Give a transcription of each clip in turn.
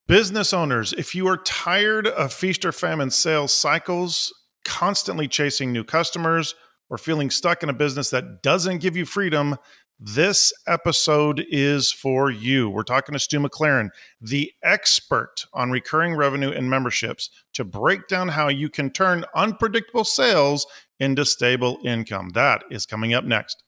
Business owners, if you are tired of feast or famine sales cycles, constantly chasing new customers, or feeling stuck in a business that doesn't give you freedom, this episode is for you. We're talking to Stu McLaren, the expert on recurring revenue and memberships, to break down how you can turn unpredictable sales into stable income. That is coming up next.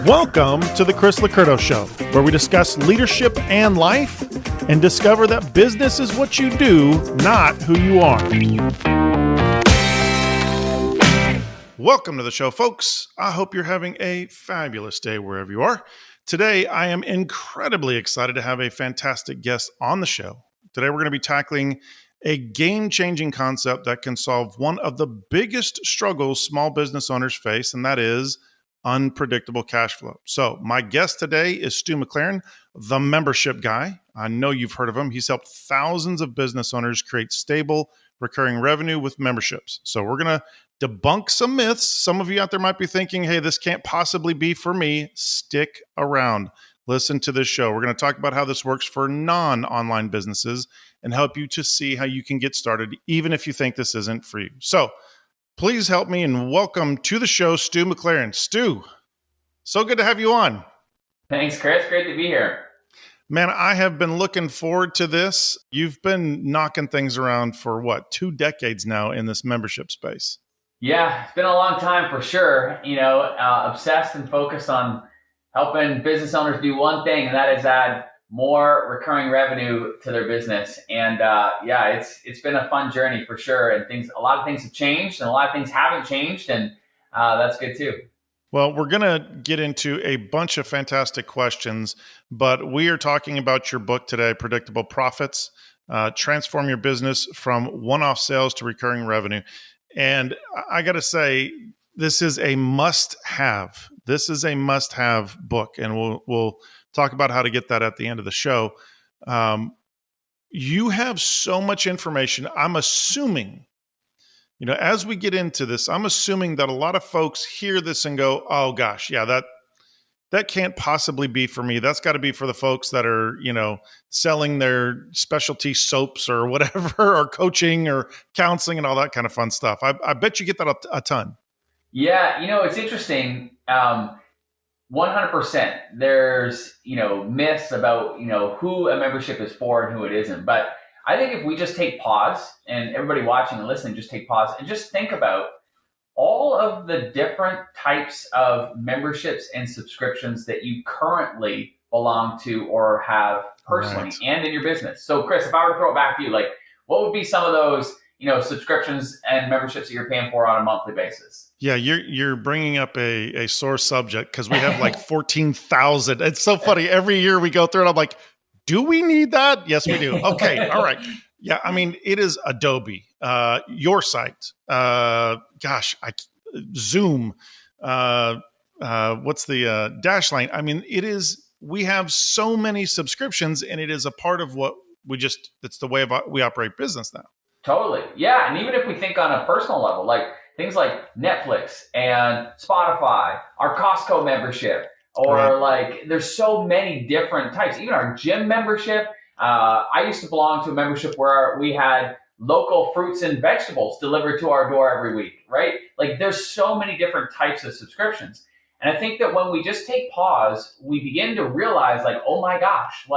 Welcome to the Chris Lacurdo Show, where we discuss leadership and life and discover that business is what you do, not who you are. Welcome to the show, folks. I hope you're having a fabulous day wherever you are. Today, I am incredibly excited to have a fantastic guest on the show. Today, we're going to be tackling a game-changing concept that can solve one of the biggest struggles small business owners face, and that is unpredictable cash flow. So my guest today is Stu McLaren, the membership guy. I know you've heard of him. He's helped thousands of business owners create stable, recurring revenue with memberships. So we're going to debunk some myths. Some of you out there might be thinking, hey, this can't possibly be for me. Stick around. Listen to this show. We're going to talk about how this works for non-online businesses and help you to see how you can get started, even if you think this isn't for you. So please help me and welcome to the show, Stu McLaren. Stu, so good to have you on. Thanks, Chris. Great to be here. Man, I have been looking forward to this. You've been knocking things around for 2 decades now in this membership space. Yeah, it's been a long time for sure. Obsessed and focused on helping business owners do one thing, and that is add more recurring revenue to their business. And it's been a fun journey for sure. And a lot of things have changed and a lot of things haven't changed. And that's good too. Well, we're going to get into a bunch of fantastic questions, but we are talking about your book today, Predictable Profits, Transform Your Business from One-Off Sales to Recurring Revenue. And I got to say, this is a must-have. This is a must-have book, and we'll talk about how to get that at the end of the show. You have so much information. I'm assuming, as we get into this, I'm assuming that a lot of folks hear this and go, oh gosh, yeah, that can't possibly be for me. That's got to be for the folks that are, selling their specialty soaps or whatever, or coaching or counseling and all that kind of fun stuff. I bet you get that a ton. Yeah, it's interesting. 100%. There's, myths about, who a membership is for and who it isn't. But I think if we just take pause, and everybody watching and listening, just take pause and just think about all of the different types of memberships and subscriptions that you currently belong to or have personally and in your business. So Chris, if I were to throw it back to you, what would be some of those, subscriptions and memberships that you're paying for on a monthly basis? Yeah, you're bringing up a sore subject because we have 14,000. It's so funny. Every year we go through it, I'm like, do we need that? Yes, we do. Okay, all right. Yeah, I mean, it is Adobe, your site. Zoom. What's the Dashlane? I mean, it is. We have so many subscriptions, and it is a part of what it's the way we operate business now. Totally. Yeah. And even if we think on a personal level, things like Netflix and Spotify, our Costco membership, or there's so many different types, even our gym membership. I used to belong to a membership where we had local fruits and vegetables delivered to our door every week, right? There's so many different types of subscriptions. And I think that when we just take pause, we begin to realize oh my gosh,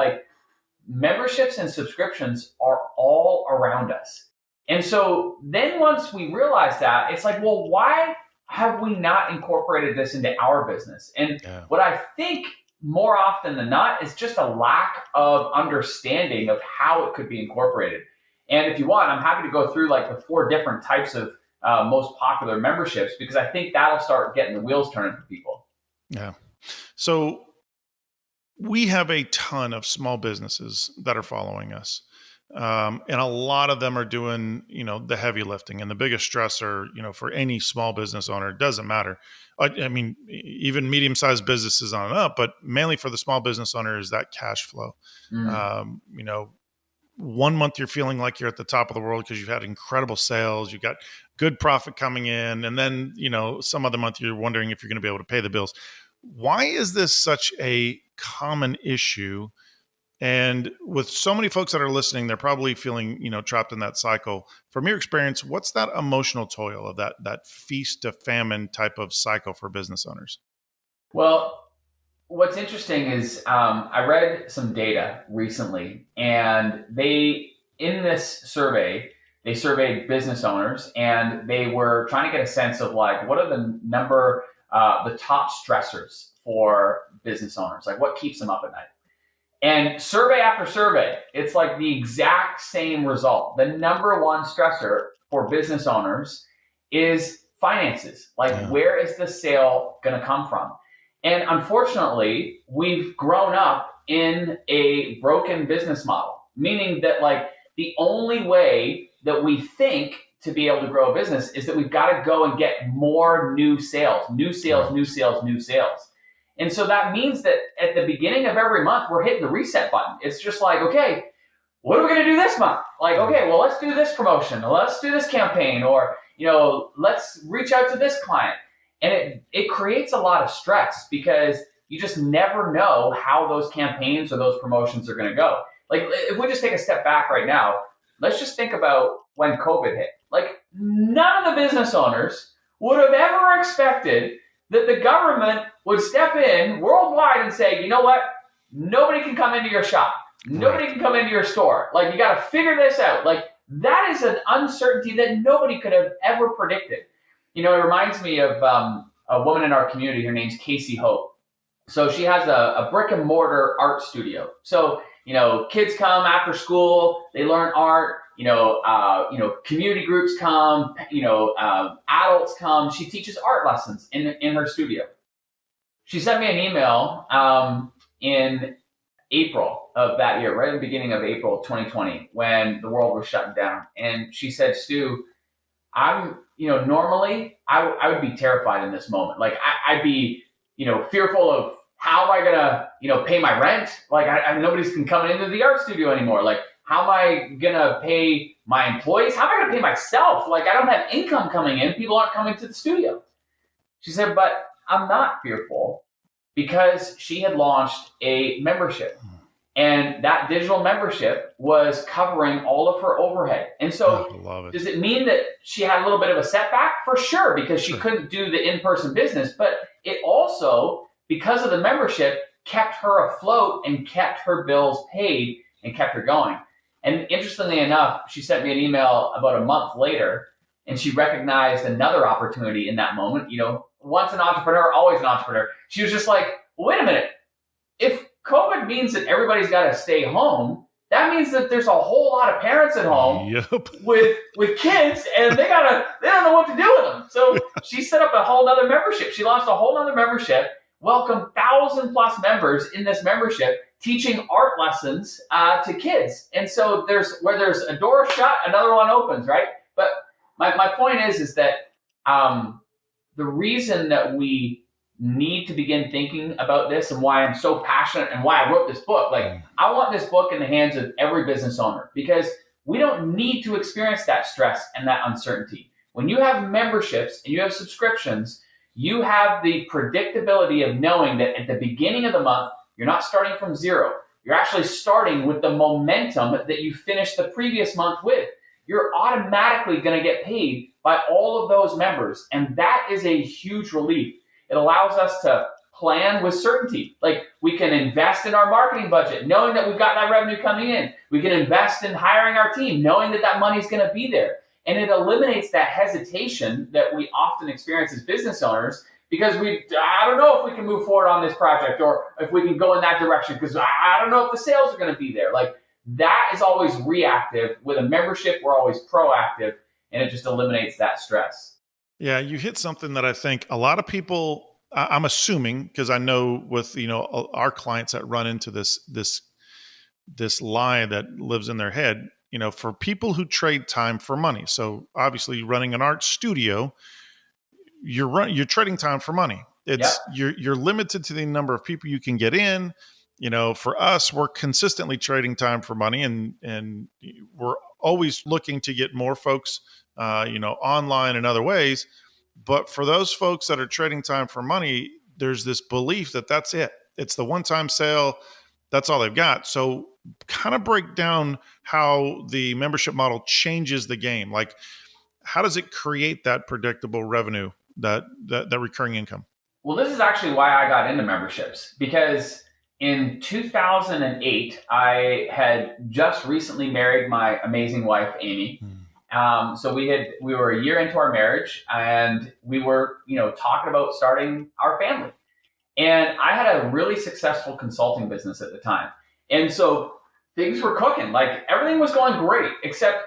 memberships and subscriptions are all around us. And so then once we realize that, it's well, why have we not incorporated this into our business? And what I think more often than not is just a lack of understanding of how it could be incorporated. And if you want, I'm happy to go through the 4 different types of most popular memberships, because I think that'll start getting the wheels turning for people. Yeah. So we have a ton of small businesses that are following us. And a lot of them are doing, the heavy lifting, and the biggest stressor, for any small business owner, it doesn't matter. I mean, even medium-sized businesses on and up, but mainly for the small business owner is that cash flow. one month you're feeling like you're at the top of the world because you've had incredible sales, you've got good profit coming in, and then, some other month you're wondering if you're going to be able to pay the bills. Why is this such a common issue? And with so many folks that are listening, they're probably feeling, trapped in that cycle. From your experience, what's that emotional toil of that feast to famine type of cycle for business owners? Well, what's interesting is I read some data recently, and in this survey, they surveyed business owners, and they were trying to get a sense of like, what are the top stressors for business owners? Like, what keeps them up at night? And survey after survey, it's like the exact same result. The number one stressor for business owners is finances. Like, where is the sale going to come from? And unfortunately, we've grown up in a broken business model, meaning that like the only way that we think to be able to grow a business is that we've got to go and get more new sales. And so that means that at the beginning of every month, we're hitting the reset button. It's just like, okay, what are we going to do this month? Like, okay, well, let's do this promotion, or let's do this campaign, or, let's reach out to this client. And it creates a lot of stress because you just never know how those campaigns or those promotions are going to go. Like, if we just take a step back right now, let's just think about when COVID hit. Like, none of the business owners would have ever expected that the government would step in worldwide and say, you know what? Nobody can come into your shop. Nobody can come into your store. Like, you got to figure this out. Like, that is an uncertainty that nobody could have ever predicted. It reminds me of a woman in our community. Her name's Casey Hope. So she has a brick and mortar art studio. So, kids come after school, they learn art, community groups come, adults come. She teaches art lessons in her studio. She sent me an email in April of that year, right at the beginning of April 2020, when the world was shutting down. And she said, Stu, normally I would be terrified in this moment. Like I'd be, fearful of how am I gonna, pay my rent? Like nobody's can come into the art studio anymore. Like, how am I gonna pay my employees? How am I gonna pay myself? Like, I don't have income coming in. People aren't coming to the studio. She said, but I'm not fearful, because she had launched a membership. And that digital membership was covering all of her overhead. And so does it mean that she had a little bit of a setback? For sure, because she couldn't do the in-person business. But it also, because of the membership, kept her afloat and kept her bills paid and kept her going. And interestingly enough, she sent me an email about a month later, and she recognized another opportunity in that moment. Once an entrepreneur, always an entrepreneur. She was just like, well, wait a minute. If COVID means that everybody's got to stay home, that means that there's a whole lot of parents at home with kids, and they don't know what to do with them. So she set up a whole nother membership. She launched a whole nother membership, welcomed 1,000+ members in this membership, teaching art lessons to kids. And so where there's a door shut, another one opens, right? But my point is that the reason that we need to begin thinking about this, and why I'm so passionate and why I wrote this book. Like, I want this book in the hands of every business owner, because we don't need to experience that stress and that uncertainty. When you have memberships and you have subscriptions, you have the predictability of knowing that at the beginning of the month, you're not starting from zero. You're actually starting with the momentum that you finished the previous month with. You're automatically going to get paid by all of those members. And that is a huge relief. It allows us to plan with certainty. Like, we can invest in our marketing budget, knowing that we've got that revenue coming in. We can invest in hiring our team, knowing that that money's going to be there. And it eliminates that hesitation that we often experience as business owners, because I don't know if we can move forward on this project, or if we can go in that direction, because I don't know if the sales are going to be there. Like, that is always reactive. With a membership, we're always proactive, and it just eliminates that stress. Yeah, you hit something that I think a lot of people, I'm assuming, because I know with our clients that run into this lie that lives in their head, for people who trade time for money. So obviously, running an art studio, you're trading time for money. You're limited to the number of people you can get in. For us, we're consistently trading time for money, and we're always looking to get more folks, online and other ways. But for those folks that are trading time for money, there's this belief that that's it. It's the one-time sale. That's all they've got. So kind of break down how the membership model changes the game. Like, how does it create that predictable revenue, that recurring income? Well, this is actually why I got into memberships, because in 2008, I had just recently married my amazing wife, Amy. So we were a year into our marriage, and we were, talking about starting our family. And I had a really successful consulting business at the time. And so things were cooking, like everything was going great, except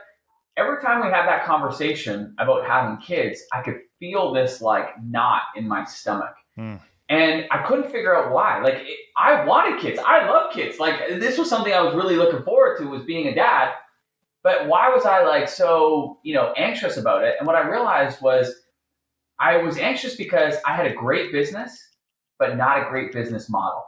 every time we had that conversation about having kids, I could feel this like knot in my stomach. And I couldn't figure out why. Like, I wanted kids. I love kids. Like, this was something I was really looking forward to, was being a dad. But why was I like so, anxious about it? And what I realized was I was anxious because I had a great business, but not a great business model.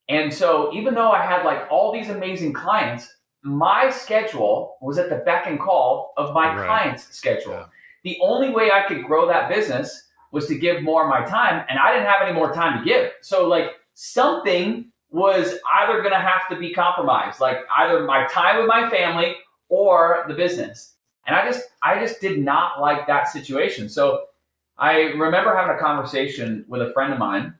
And so even though I had like all these amazing clients, my schedule was at the beck and call of my client's schedule. Yeah. The only way I could grow that business was to give more of my time, and I didn't have any more time to give. So like something was either going to have to be compromised, like either my time with my family or the business. And I just did not like that situation. So I remember having a conversation with a friend of mine.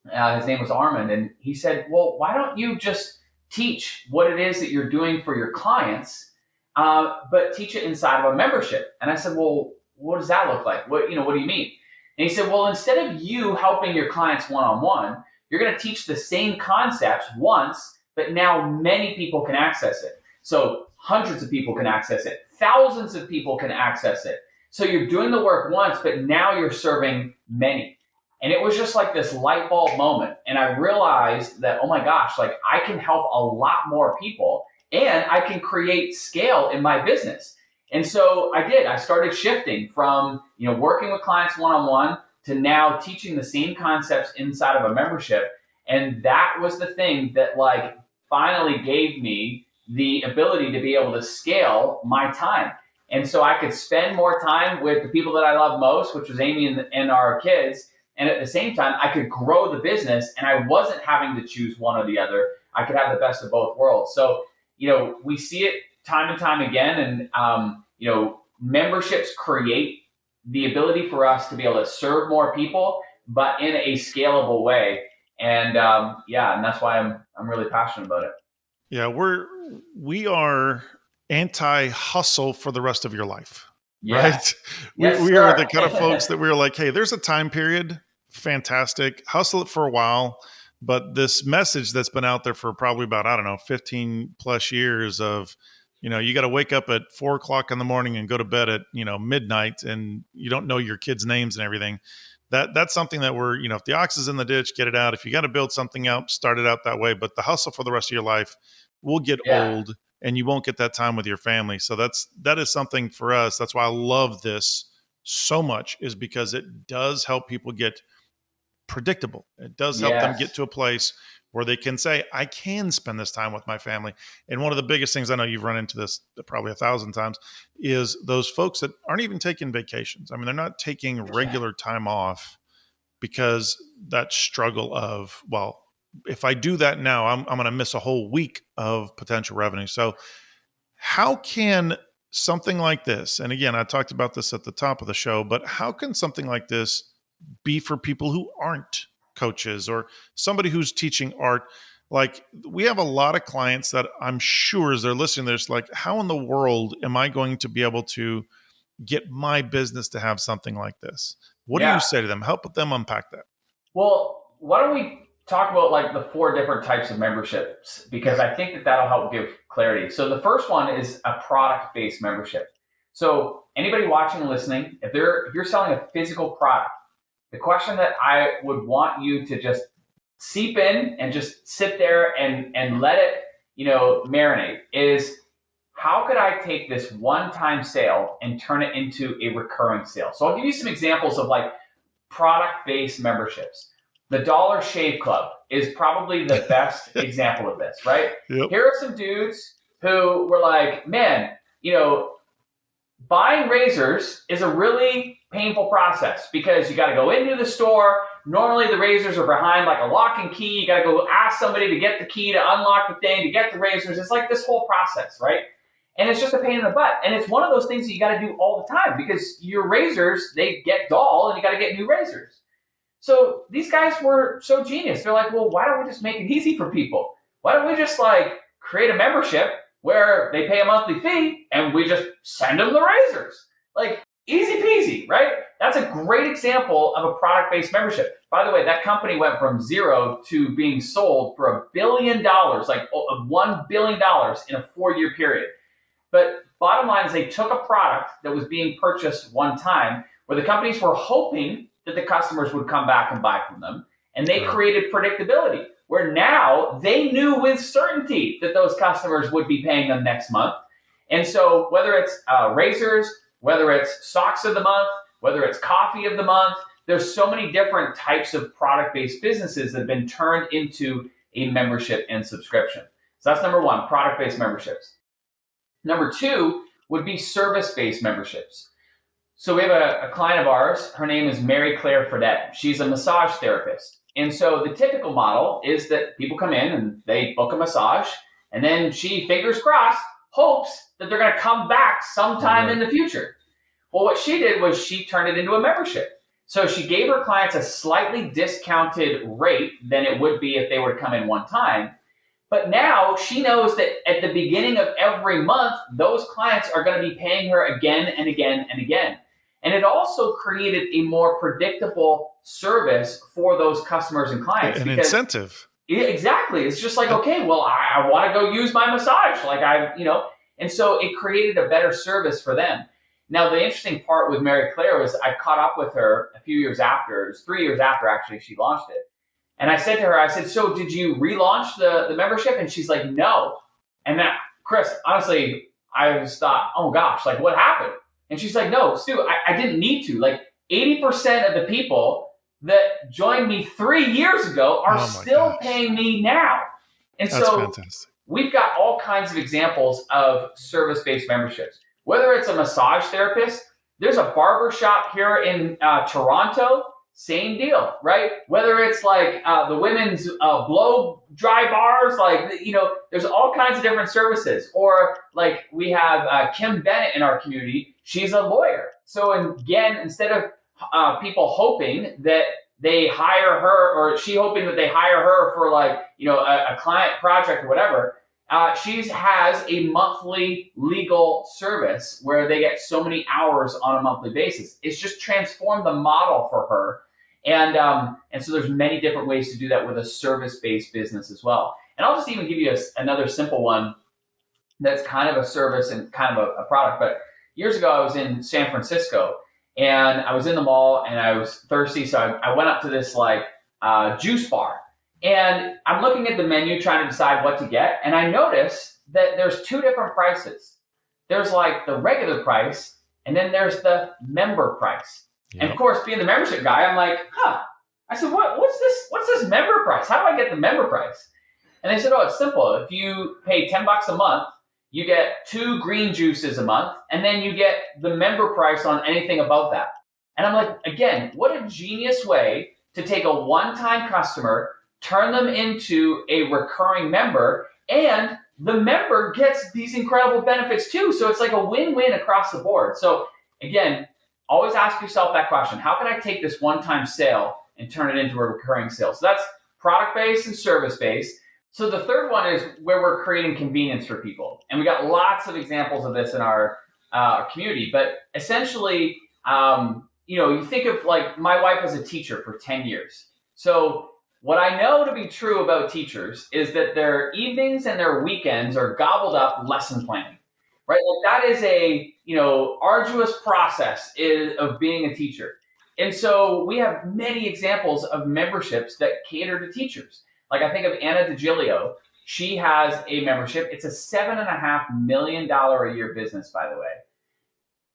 His name was Armand, and he said, well, why don't you just teach what it is that you're doing for your clients, but teach it inside of a membership? And I said, well, what does that look like? What do you mean? And he said, well, instead of you helping your clients one-on-one, you're going to teach the same concepts once, but now many people can access it. So hundreds of people can access it. Thousands of people can access it. So you're doing the work once, but now you're serving many. And it was just like this light bulb moment. And I realized that, oh my gosh, like I can help a lot more people, and I can create scale in my business. And so I did. I started shifting from, working with clients one-on-one to now teaching the same concepts inside of a membership. And that was the thing that like finally gave me the ability to be able to scale my time. And so I could spend more time with the people that I love most, which was Amy and our kids. And at the same time, I could grow the business, and I wasn't having to choose one or the other. I could have the best of both worlds. So, we see it time and time again. And, memberships create the ability for us to be able to serve more people, but in a scalable way. And and that's why I'm really passionate about it. Yeah, we are anti-hustle for the rest of your life. Yeah. Right? Yes, we are the kind of folks that we're like, hey, there's a time period. Fantastic. Hustle it for a while. But this message that's been out there for probably about, 15 plus years of, you got to wake up at 4:00 in the morning and go to bed at, midnight, and you don't know your kids' names and everything. That's something that we're, if the ox is in the ditch, get it out. If you got to build something out, start it out that way. But the hustle for the rest of your life will get old, and you won't get that time with your family. So that is something for us. That's why I love this so much, is because it does help people get predictable. It does help them get to a place where they can say, I can spend this time with my family. And one of the biggest things, I know you've run into this probably 1,000 times, is those folks that aren't even taking vacations. I mean, they're not taking regular time off because that struggle of, well, if I do that now, I'm going to miss a whole week of potential revenue. So how can something like this, and again, I talked about this at the top of the show, but how can something like this be for people who aren't coaches or somebody who's teaching art? Like, we have a lot of clients that I'm sure as they're listening, they're just like, how in the world am I going to be able to get my business to have something like this? What do you say to them? Help them unpack that. Well, why don't we talk about like the 4 different types of memberships, because I think that'll help give clarity. So the first one is a product-based membership. So anybody watching and listening, if you're selling a physical product, the question that I would want you to just seep in and just sit there and let it, marinate is, how could I take this one-time sale and turn it into a recurring sale? So I'll give you some examples of like product-based memberships. The Dollar Shave Club is probably the best example of this, right? Yep. Here are some dudes who were like, man, buying razors is a really painful process because you got to go into the store. Normally the razors are behind like a lock and key. You got to go ask somebody to get the key to unlock the thing, to get the razors. It's like this whole process, right? And it's just a pain in the butt. And it's one of those things that you got to do all the time because your razors, they get dull and you got to get new razors. So these guys were so genius. They're like, well, why don't we just make it easy for people? Why don't we just create a membership where they pay a monthly fee and we just send them the razors? Like easy peasy, right? That's a great example of a product-based membership. By the way, that company went from zero to being sold for $1 billion, like $1 billion in a 4-year period. But bottom line is they took a product that was being purchased one time where the companies were hoping that the customers would come back and buy from them. And they created predictability where now they knew with certainty that those customers would be paying them next month. And so whether it's razors, whether it's socks of the month, whether it's coffee of the month, there's so many different types of product-based businesses that have been turned into a membership and subscription. So that's number one, product-based memberships. Number two would be service-based memberships. So we have a client of ours. Her name is Mary Claire Fredette. She's a massage therapist. And so the typical model is that people come in and they book a massage, and then she, fingers crossed, hopes that they're going to come back sometime in the future. Well, what she did was she turned it into a membership. So she gave her clients a slightly discounted rate than it would be if they were to come in one time. But now she knows that at the beginning of every month, those clients are going to be paying her again and again and again. And it also created a more predictable service for those customers and clients. An incentive. Exactly. It's just like, okay, well, I want to go use my massage. And so it created a better service for them. Now, the interesting part with Mary Claire was I caught up with her a few years after. It was 3 years after, actually, she launched it. And I said to her, so did you relaunch the membership? And she's like, no. And then, Chris, honestly, I just thought, oh gosh, what happened? And she's like, no, Stu, I didn't need to. 80% of the people that joined me 3 years ago are still paying me now. And that's so fantastic. We've got all kinds of examples of service-based memberships. Whether it's a massage therapist, there's a barber shop here in Toronto, same deal, right? Whether it's the women's blow dry bars, there's all kinds of different services. Or we have Kim Bennett in our community. She's a lawyer. So again, instead of people hoping that they hire her, or she hoping that they hire her for a client project or whatever, she has a monthly legal service where they get so many hours on a monthly basis. It's just transformed the model for her. And so there's many different ways to do that with a service-based business as well. And I'll just even give you another simple one that's kind of a service and kind of a product. But years ago, I was in San Francisco, and I was in the mall, and I was thirsty, so I went up to this juice bar. And I'm looking at the menu trying to decide what to get, and I noticed that there's 2 different prices. There's the regular price, and then there's the member price. Yep. And of course, being the membership guy, I'm like, I said, what's this member price? How do I get the member price? And they said, oh, it's simple. If you pay $10 a month, you get 2 green juices a month, and then you get the member price on anything above that. And I'm like, again, what a genius way to take a one-time customer, turn them into a recurring member, and the member gets these incredible benefits too. So it's a win-win across the board. So again, always ask yourself that question. How can I take this one-time sale and turn it into a recurring sale? So that's product-based and service-based. So the third one is where we're creating convenience for people. And we got lots of examples of this in our community. But essentially, you think of my wife was a teacher for 10 years. So what I know to be true about teachers is that their evenings and their weekends are gobbled up lesson planning, right? That is a, arduous process of being a teacher. And so we have many examples of memberships that cater to teachers. I think of Anna DiGilio. She has a membership. It's a $7.5 million a year business, by the way.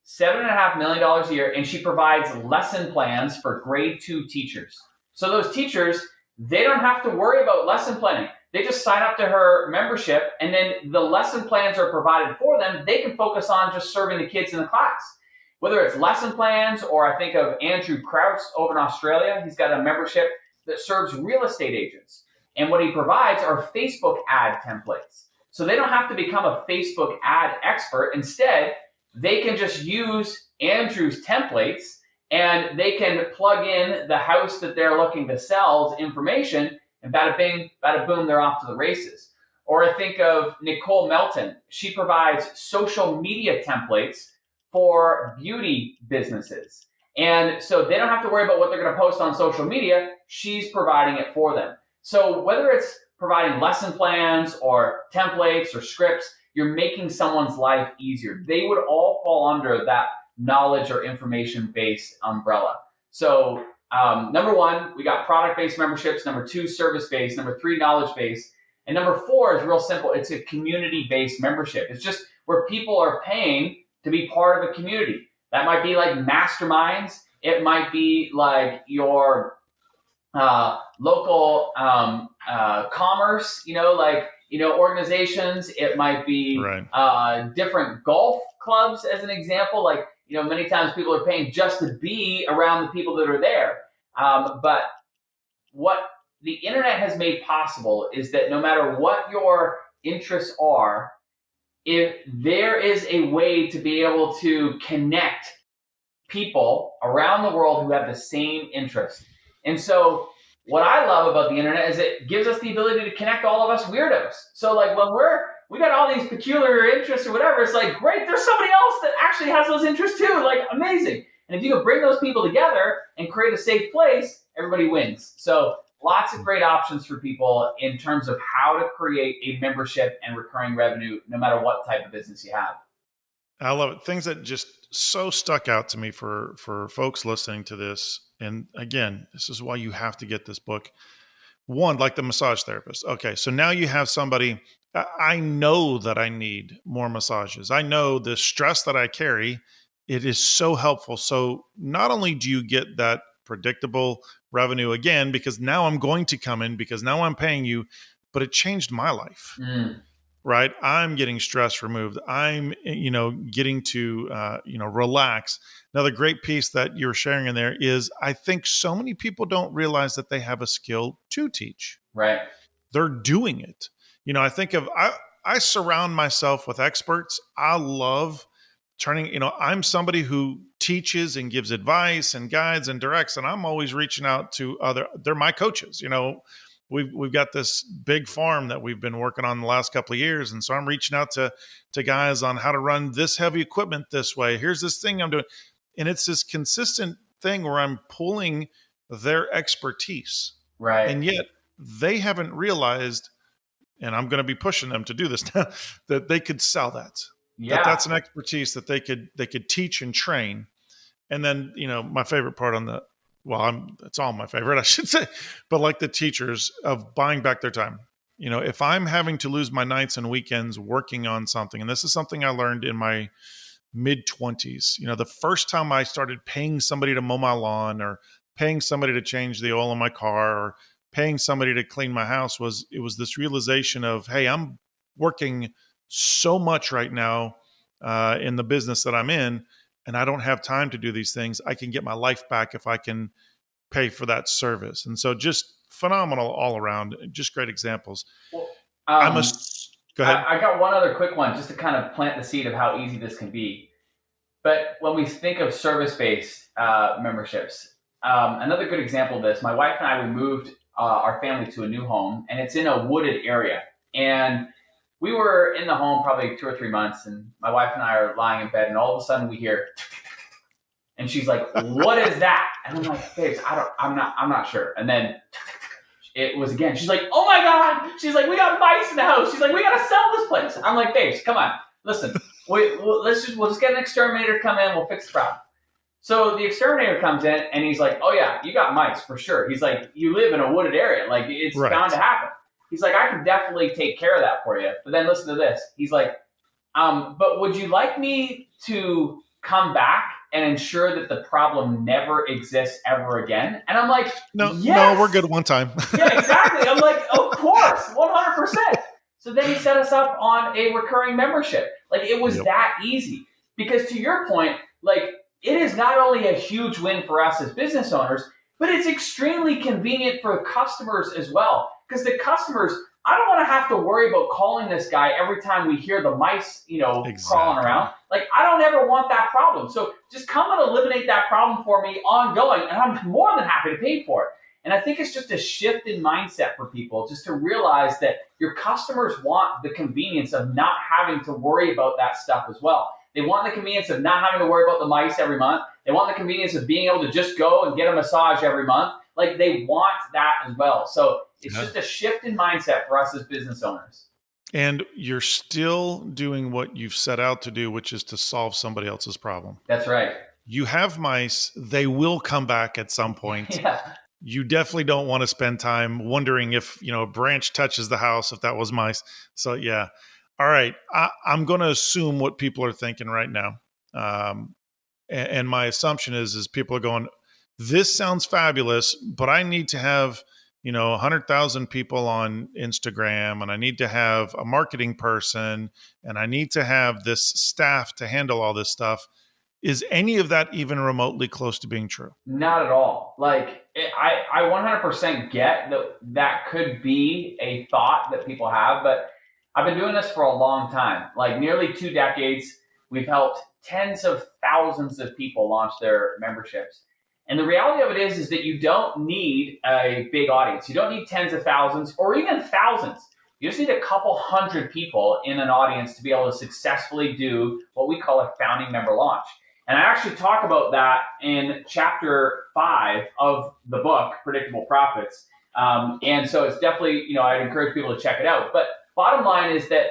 $7.5 million a year, and she provides lesson plans for grade 2 teachers. So those teachers, they don't have to worry about lesson planning. They just sign up to her membership, and then the lesson plans are provided for them. They can focus on just serving the kids in the class. Whether it's lesson plans, or I think of Andrew Krauts over in Australia. He's got a membership that serves real estate agents. And what he provides are Facebook ad templates. So they don't have to become a Facebook ad expert. Instead, they can just use Andrew's templates, and they can plug in the house that they're looking to sell's information, and bada bing, bada boom, they're off to the races. Or I think of Nicole Melton. She provides social media templates for beauty businesses. And so they don't have to worry about what they're going to post on social media. She's providing it for them. So whether it's providing lesson plans or templates or scripts, you're making someone's life easier. They would all fall under that knowledge or information-based umbrella. So number one, we got product-based memberships. Number two, service-based. Number three, knowledge-based. And number four is real simple. It's a community-based membership. It's just where people are paying to be part of a community. That might be like masterminds. It might be like your local commerce, organizations. It might be different golf clubs, as an example. Like, many times people are paying just to be around the people that are there. But what the internet has made possible is that no matter what your interests are, if there is a way to be able to connect people around the world who have the same interest. And so what I love about the internet is it gives us the ability to connect all of us weirdos. So like when we got all these peculiar interests or whatever, it's like, great, there's somebody else that actually has those interests too. Like, amazing. And if you can bring those people together and create a safe place, everybody wins. So lots of great options for people in terms of how to create a membership and recurring revenue, no matter what type of business you have. I love it. Things that just so stuck out to me for folks listening to this. And again, this is why you have to get this book. One, like the massage therapist. Okay, so now you have somebody, I know that I need more massages. I know the stress that I carry, it is so helpful. So not only do you get that predictable revenue again, because now I'm going to come in because now I'm paying you, but it changed my life, right? I'm getting stress removed. I'm, getting to, relax. Another great piece that you're sharing in there is I think so many people don't realize that they have a skill to teach. Right. They're doing it. I think I surround myself with experts. I love turning, I'm somebody who teaches and gives advice and guides and directs, and I'm always reaching out to they're my coaches. We've got this big farm that we've been working on the last couple of years. And so I'm reaching out to guys on how to run this heavy equipment this way. Here's this thing I'm doing. And it's this consistent thing where I'm pulling their expertise. Right. And yet they haven't realized, and I'm going to be pushing them to do this now, that they could sell that. Yeah. That's an expertise that they could teach and train. And then, my favorite part it's all my favorite, I should say, but like the teachers of buying back their time. If I'm having to lose my nights and weekends working on something, and this is something I learned in my mid-20s, the first time I started paying somebody to mow my lawn or paying somebody to change the oil in my car or paying somebody to clean my house was this realization of, hey, I'm working so much right now in the business that I'm in, and I don't have time to do these things. I can get my life back if I can pay for that service. And so just phenomenal all around, just great examples. Well, go ahead. I got one other quick one just to kind of plant the seed of how easy this can be. But when we think of service-based memberships, another good example of this, my wife and I, we moved our family to a new home, and it's in a wooded area. And we were in the home probably 2 or 3 months, and my wife and I are lying in bed, and all of a sudden we hear, and she's like, "What is that?" And I'm like, "Babes, I'm not sure." And then it was again. She's like, "Oh my God!" She's like, "We got mice in the house." She's like, "We gotta sell this place." I'm like, "Babes, come on, listen. We'll just get an exterminator to come in. We'll fix the problem." So the exterminator comes in, and he's like, "Oh yeah, you got mice for sure." He's like, "You live in a wooded area, like it's bound to happen." He's like, "I can definitely take care of that for you." But then listen to this. He's like, "But would you like me to come back and ensure that the problem never exists ever again? And I'm like, No, yes. we're good one time. Yeah, exactly. I'm like, of course, 100%. So then he set us up on a recurring membership. Like, it was that easy. Because to your point, like, it is not only a huge win for us as business owners, but it's extremely convenient for customers as well. Because the customers, I don't want to have to worry about calling this guy every time we hear the mice, crawling around. Like, I don't ever want that problem. So just come and eliminate that problem for me ongoing, and I'm more than happy to pay for it. And I think it's just a shift in mindset for people, just to realize that your customers want the convenience of not having to worry about that stuff as well. They want the convenience of not having to worry about the mice every month. They want the convenience of being able to just go and get a massage every month. Like, they want that as well. So it's just a shift in mindset for us as business owners. And you're still doing what you've set out to do, which is to solve somebody else's problem. That's right. You have mice. They will come back at some point. Yeah. You definitely don't want to spend time wondering if, a branch touches the house, if that was mice. So, yeah. All right. I'm going to assume what people are thinking right now. And my assumption is people are going, this sounds fabulous, but I need to have, 100,000 people on Instagram, and I need to have a marketing person, and I need to have this staff to handle all this stuff. Is any of that even remotely close to being true? Not at all. Like, I 100% get that could be a thought that people have, but I've been doing this for a long time, like nearly 2 decades. We've helped tens of thousands of people launch their memberships. And the reality of it is that you don't need a big audience. You don't need tens of thousands or even thousands. You just need a couple hundred people in an audience to be able to successfully do what we call a founding member launch. And I actually talk about that in chapter 5 of the book, Predictable Profits. And so it's definitely, I'd encourage people to check it out. But bottom line is that,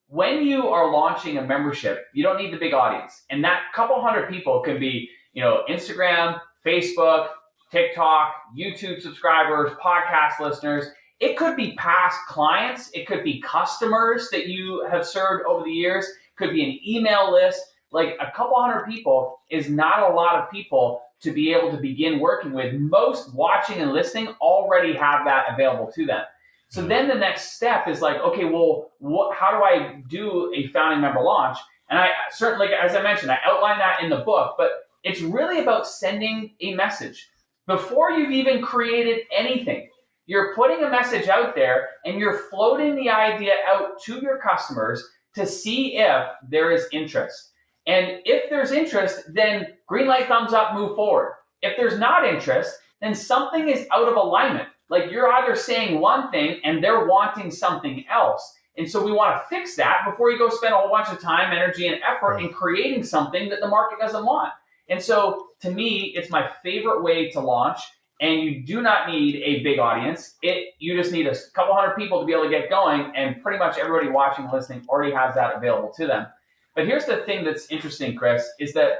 when you are launching a membership, you don't need the big audience. And that couple hundred people can be, Instagram, Facebook, TikTok, YouTube subscribers, podcast listeners. It could be past clients. It could be customers that you have served over the years. It could be an email list. Like, a couple hundred people is not a lot of people to be able to begin working with. Most watching and listening already have that available to them. So then the next step is like, okay, well, how do I do a founding member launch? And I certainly, as I mentioned, I outlined that in the book, but it's really about sending a message. Before you've even created anything, you're putting a message out there and you're floating the idea out to your customers to see if there is interest. And if there's interest, then green light, thumbs up, move forward. If there's not interest, then something is out of alignment. Like, you're either saying one thing and they're wanting something else. And so we want to fix that before you go spend a whole bunch of time, energy, and effort in creating something that the market doesn't want. And so to me, it's my favorite way to launch. And you do not need a big audience. You just need a couple hundred people to be able to get going. And pretty much everybody watching and listening already has that available to them. But here's the thing that's interesting, Chris, is that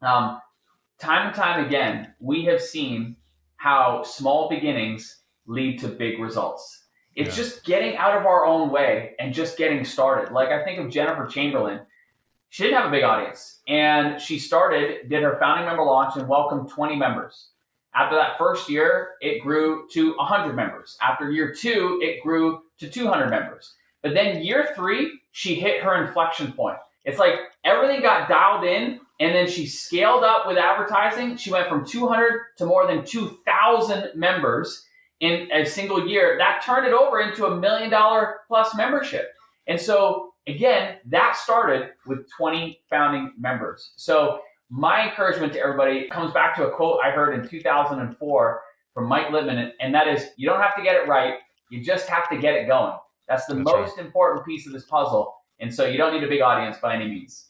time and time again, we have seen how small beginnings lead to big results. It's just getting out of our own way and just getting started. Like, I think of Jennifer Chamberlain. She didn't have a big audience, and she did her founding member launch and welcomed 20 members. After that first year, it grew to 100 members. After year 2, it grew to 200 members. But then year 3, she hit her inflection point. It's like everything got dialed in, and then she scaled up with advertising. She went from 200 to more than 2,000 members in a single year. That turned it over into $1 million plus membership. And so, again, that started with 20 founding members. So my encouragement to everybody comes back to a quote I heard in 2004 from Mike Littman, and that is, you don't have to get it right. You just have to get it going. That's the most important piece of this puzzle. And so you don't need a big audience by any means.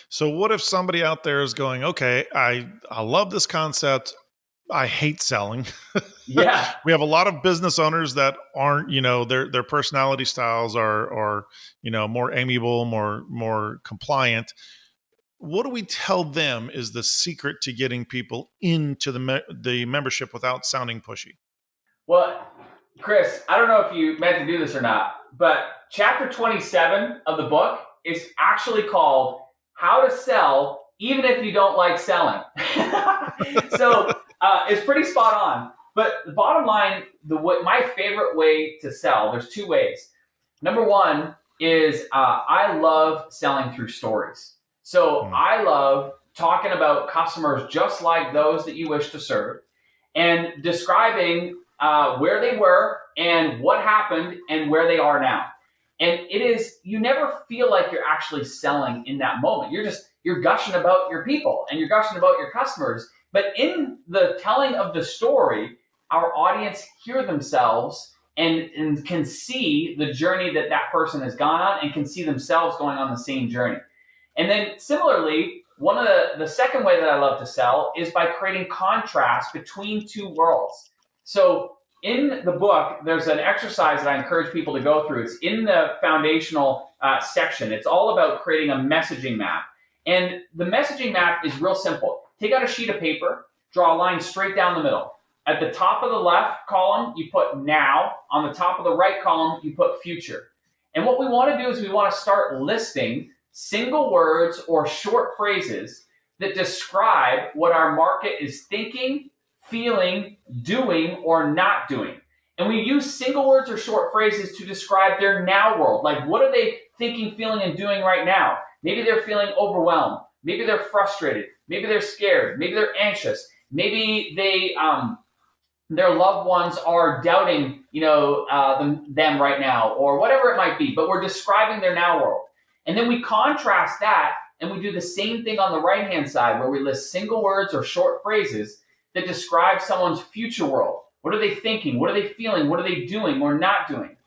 So what if somebody out there is going, okay, I love this concept. I hate selling. Yeah. We have a lot of business owners that aren't, their personality styles are more amiable, more compliant. What do we tell them is the secret to getting people into the membership without sounding pushy? Well, Chris, I don't know if you meant to do this or not, but chapter 27 of the book is actually called how to sell even if you don't like selling. So it's pretty spot on. But the bottom line, my favorite way to sell, there's two ways. Number one is I love selling through stories. So I love talking about customers just like those that you wish to serve and describing where they were and what happened and where they are now. And you never feel like you're actually selling in that moment. You're gushing about your people and you're gushing about your customers. But in the telling of the story, our audience hear themselves and can see the journey that person has gone on and can see themselves going on the same journey. And then similarly, one of the second way that I love to sell is by creating contrast between two worlds. So in the book, there's an exercise that I encourage people to go through. It's in the foundational section. It's all about creating a messaging map. And the messaging map is real simple. Take out a sheet of paper, draw a line straight down the middle. At the top of the left column, you put now. On the top of the right column, you put future. And what we want to do is we want to start listing single words or short phrases that describe what our market is thinking, feeling, doing, or not doing. And we use single words or short phrases to describe their now world. Like, what are they thinking, feeling, and doing right now? Maybe they're feeling overwhelmed. Maybe they're frustrated. Maybe they're scared. Maybe they're anxious. Maybe their loved ones are doubting, them right now, or whatever it might be. But we're describing their now world. And then we contrast that, and we do the same thing on the right-hand side, where we list single words or short phrases that describe someone's future world. What are they thinking? What are they feeling? What are they doing or not doing?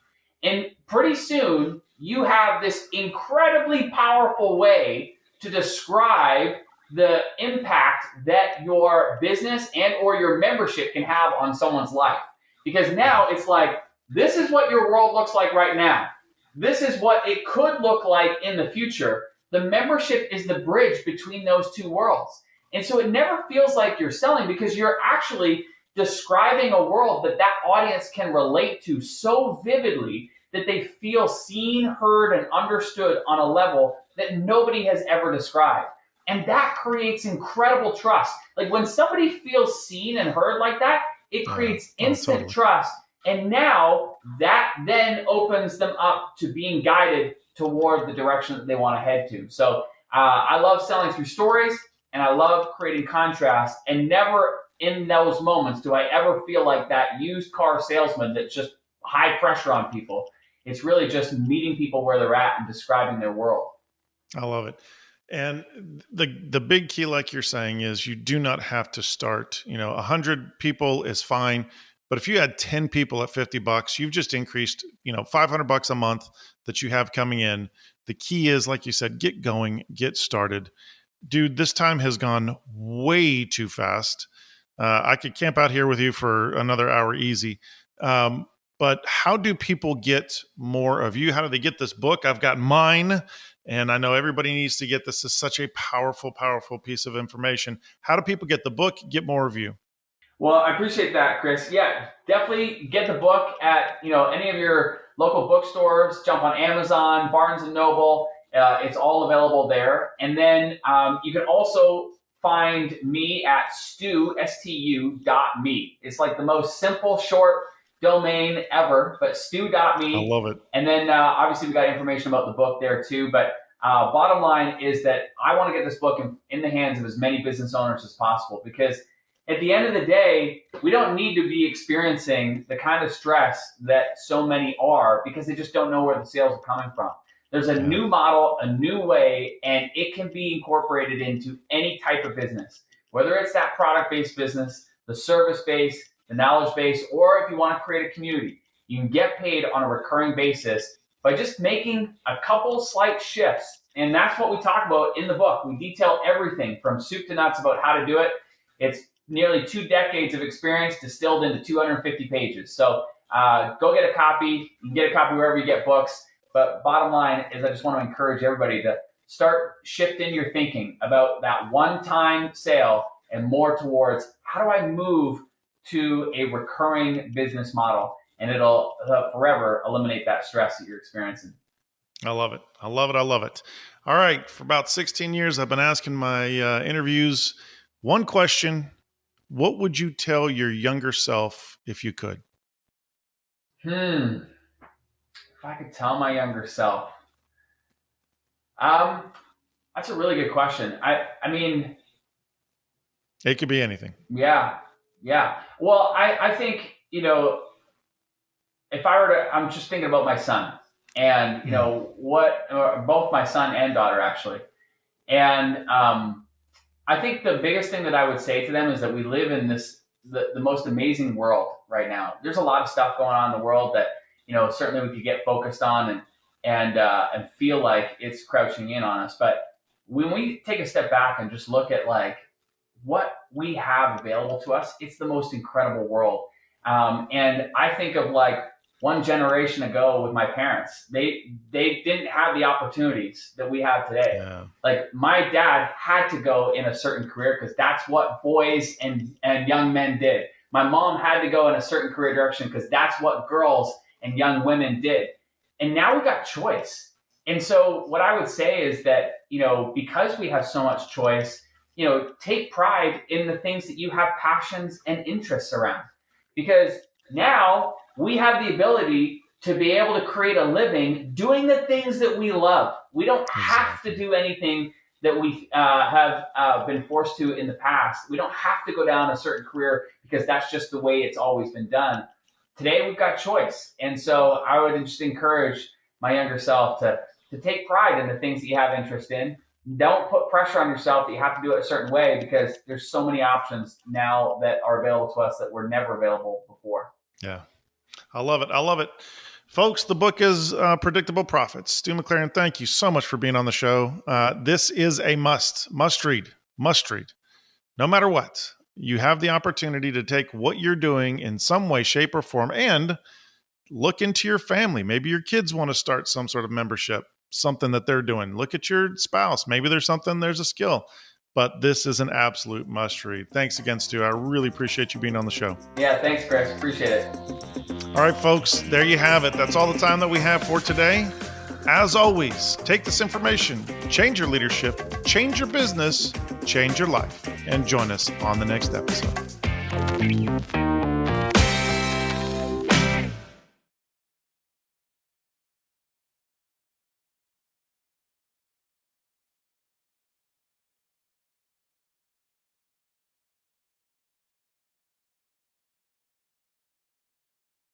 And pretty soon, you have this incredibly powerful way to describe the impact that your business and or your membership can have on someone's life. Because now it's like, this is what your world looks like right now. This is what it could look like in the future. The membership is the bridge between those two worlds. And so it never feels like you're selling because you're actually describing a world that audience can relate to so vividly that they feel seen, heard, and understood on a level that nobody has ever described. And that creates incredible trust. Like when somebody feels seen and heard like that, it creates instant trust. And now that then opens them up to being guided toward the direction that they want to head to. So I love selling through stories, and I love creating contrast. And never in those moments do I ever feel like that used car salesman that's just high pressure on people. It's really just meeting people where they're at and describing their world. I love it. And the big key, like you're saying, is you do not have to start. 100 people is fine. But if you had 10 people at $50, you've just increased, $500 a month that you have coming in. The key is, like you said, get going, get started. Dude, this time has gone way too fast. I could camp out here with you for another hour easy. But how do people get more of you? How do they get this book? I've got mine, and I know everybody needs to get this. This is such a powerful, powerful piece of information. How do people get the book, get more of you? Well, I appreciate that, Chris. Yeah, definitely get the book at any of your local bookstores. Jump on Amazon, Barnes & Noble. It's all available there. And then you can also find me at stu.me. It's like the most simple, short domain ever, but stu.me. I love it. And then obviously we got information about the book there too. But bottom line is that I want to get this book in the hands of as many business owners as possible, because at the end of the day, we don't need to be experiencing the kind of stress that so many are because they just don't know where the sales are coming from. There's a new model, a new way, and it can be incorporated into any type of business, whether it's that product-based business, the service-based, the knowledge-based, or if you want to create a community. You can get paid on a recurring basis by just making a couple slight shifts. And that's what we talk about in the book. We detail everything from soup to nuts about how to do it. It's nearly 2 decades of experience distilled into 250 pages. So go get a copy. You can get a copy wherever you get books. But bottom line is I just want to encourage everybody to start shifting your thinking about that one-time sale and more towards how do I move to a recurring business model, and it'll forever eliminate that stress that you're experiencing. I love it. I love it. I love it. All right. For about 16 years, I've been asking my interviews one question. What would you tell your younger self if you could? If I could tell my younger self, that's a really good question. I mean, It could be anything. yeah, yeah. Well, I think, if I were to, I'm just thinking about my son and, both my son and daughter actually. And I think the biggest thing that I would say to them is that we live in the most amazing world right now. There's a lot of stuff going on in the world that, certainly we could get focused on and feel like it's crouching in on us. But when we take a step back and just look at like what we have available to us, it's the most incredible world. And I think of like one generation ago with my parents, they didn't have the opportunities that we have today. Yeah. Like my dad had to go in a certain career because that's what boys and young men did. My mom had to go in a certain career direction because that's what girls and young women did. And now we got choice. And so what I would say is that, because we have so much choice, take pride in the things that you have passions and interests around. Because now we have the ability to be able to create a living doing the things that we love. We don't have to do anything that we have been forced to in the past. We don't have to go down a certain career because that's just the way it's always been done. Today we've got choice. And so I would just encourage my younger self to take pride in the things that you have interest in. Don't put pressure on yourself that you have to do it a certain way because there's so many options now that are available to us that were never available before. Yeah. I love it. I love it. Folks, the book is Predictable Profits. Stu McLaren, thank you so much for being on the show. This is a must read. No matter what, you have the opportunity to take what you're doing in some way, shape, or form and look into your family. Maybe your kids want to start some sort of membership, something that they're doing. Look at your spouse. Maybe there's a skill. But this is an absolute must read. Thanks again, Stu. I really appreciate you being on the show. Yeah, thanks, Chris. Appreciate it. All right, folks, there you have it. That's all the time that we have for today. As always, take this information, change your leadership, change your business, change your life, and join us on the next episode.